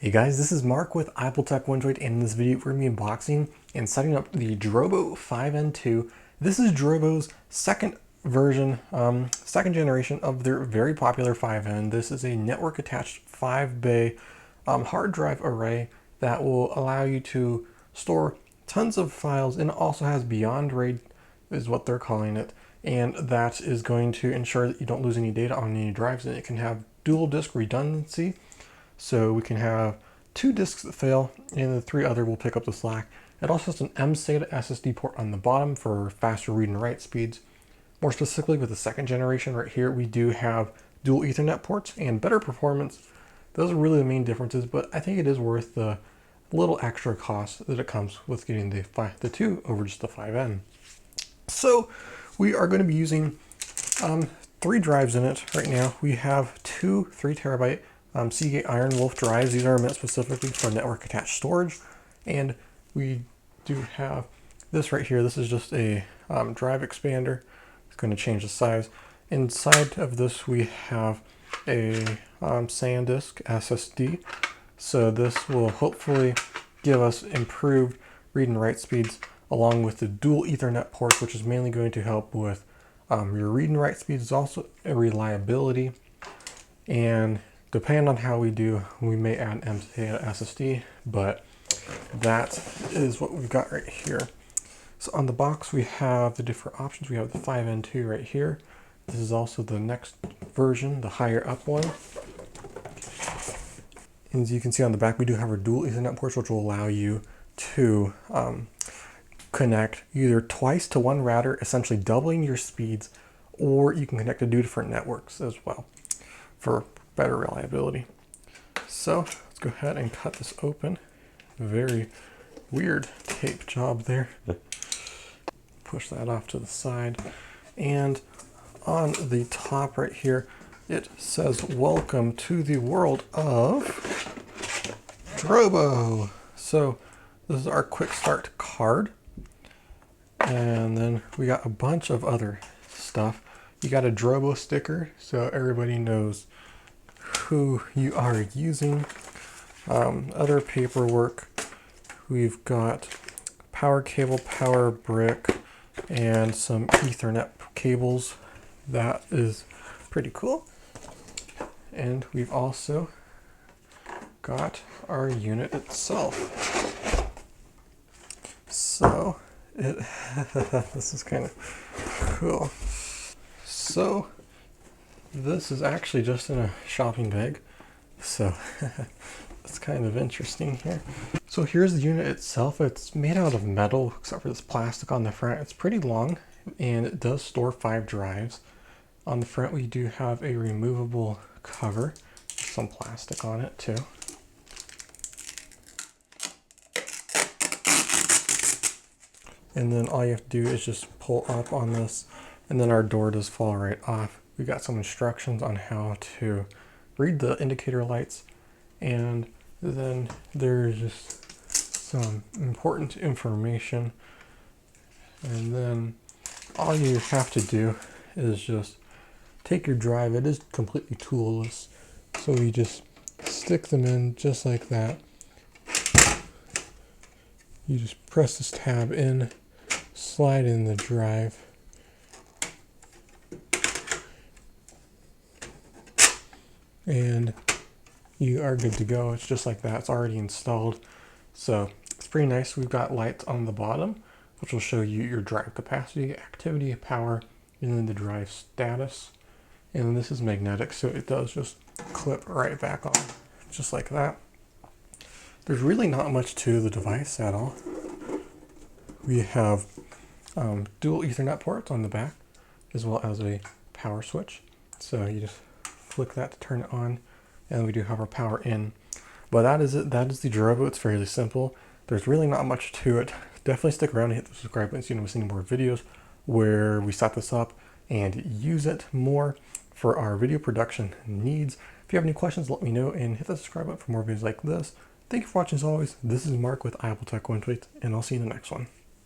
Hey guys, this is Mark with Tech and in this video we're going to be unboxing and setting up the Drobo 5N2. This is Drobo's second version, second generation of their very popular 5N. This is a network attached 5-bay hard drive array that will allow you to store tons of files, and it also has Beyond RAID is what they're calling it, and that is going to ensure that you don't lose any data on any drives, and it can have dual disk redundancy. So we can have 2 disks that fail and the 3 other will pick up the slack. It also has an M-SATA SSD port on the bottom for faster read and write speeds. More specifically with the second generation right here, we do have dual Ethernet ports and better performance. Those are really the main differences, but I think it is worth the little extra cost that it comes with getting the 2 over just the 5N. So we are going to be using 3 drives in it right now. We have 2 3 terabyte Seagate Iron Wolf drives. These are meant specifically for network attached storage, and we do have this right here. This is just a drive expander. It's going to change the size. Inside of this we have a SanDisk SSD, so this will hopefully give us improved read and write speeds, along with the dual Ethernet ports, which is mainly going to help with your read and write speeds, also reliability, and depending on how we do, we may add an M-SATA SSD, but that is what we've got right here. So on the box, we have the different options. We have the 5N2 right here. This is also the next version, the higher up one. And as you can see on the back, we do have our dual Ethernet ports, which will allow you to connect either twice to one router, essentially doubling your speeds, or you can connect to 2 different networks as well for better reliability. So let's go ahead and cut this open. Very weird tape job there. Push that off to the side, and on the top right here it says welcome to the world of Drobo. So this is our quick start card, and then we got a bunch of other stuff. You got a Drobo sticker so everybody knows who you are using. Other paperwork, we've got power cable, power brick, and some Ethernet cables. That is pretty cool. And we've also got our unit itself. So this is kind of cool. So this is actually just in a shopping bag, so it's kind of interesting here. So here's the unit itself. It's made out of metal except for this plastic on the front. It's pretty long, and it does store 5 drives. On the front we do have a removable cover with some plastic on it too. And then all you have to do is just pull up on this, and then our door does fall right off. We got some instructions on how to read the indicator lights, and then there's just some important information, and then all you have to do is just take your drive. It is completely toolless, so you just stick them in just like that. You just press this tab in, slide in the drive, and you are good to go. It's just like that. It's already installed, so it's pretty nice. We've got lights on the bottom which will show you your drive capacity, activity, power, and then the drive status. And this is magnetic, so it does just clip right back on, just like that. There's really not much to the device at all. We have dual Ethernet ports on the back, as well as a power switch. So you just flick that to turn it on, and we do have our power in. But that is it. That is the Drobo. It's fairly simple. There's really not much to it. Definitely stick around and hit the subscribe button so you don't miss any more videos where we set this up and use it more for our video production needs. If you have any questions, let me know, and hit the subscribe button for more videos like this. Thank you for watching as always. This is Mark with Tech, and I'll see you in the next one.